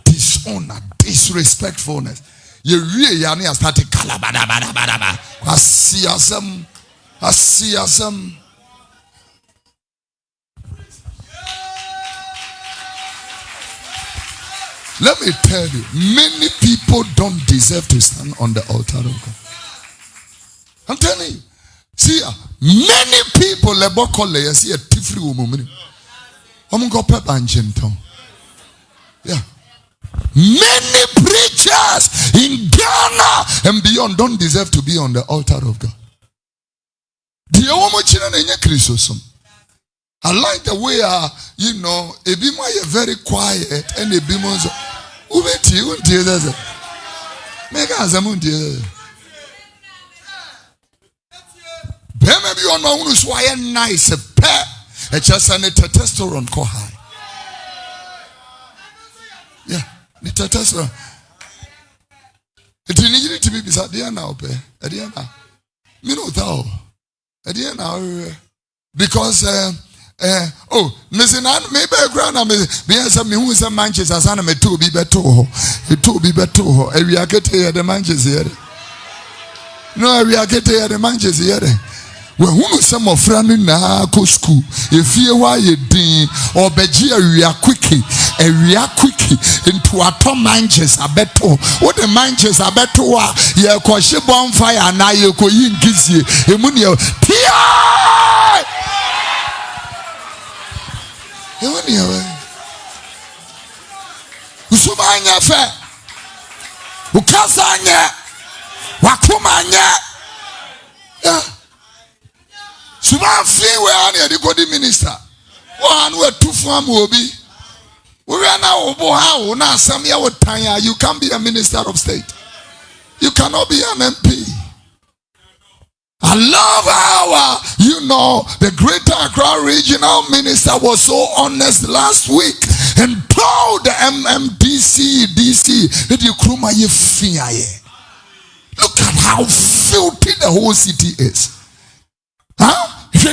Dishonor, disrespectfulness. You really are starting kalabada. I see some. Let me tell you, many people don't deserve to stand on the altar of God. I'm telling you. See, many people see a tifri woman. Yeah. Many preachers in Ghana and beyond don't deserve to be on the altar of God. I like the way, Ebima is very quiet and Ebima is maybe on my own is why a nice pair. It's just an testosterone ko high. Yeah, the testosterone. It needed to be beside the now, Adiana. You know thou. Adiana. Because Missinan, maybe a grandma, because me who is a Manchester, son of me to be better. It to be better. And we are getting here the Manchester. No, we are getting here the Manchester here. When who some of friend in go school, if you why you ding or beji we are quickie into a Tom Manchester better. What the Manchester better wa ye kwashe bonfire na ye ko yin gizie emunio tia emunio usumanya fe ukasanya wakumanya yeah. Suman fee where the good minister. One were two from Wobi. We are now how now some year with Tanya. You can't be a minister of state. You cannot be an MP. I love how the Greater Accra Regional Minister was so honest last week and told the DC that you kruma ye fear. Look at how filthy the whole city is. Huh? The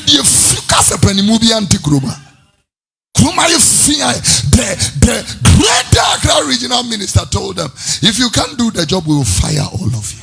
Greater Accra Regional Minister told them, if you can't do the job, we will fire all of you.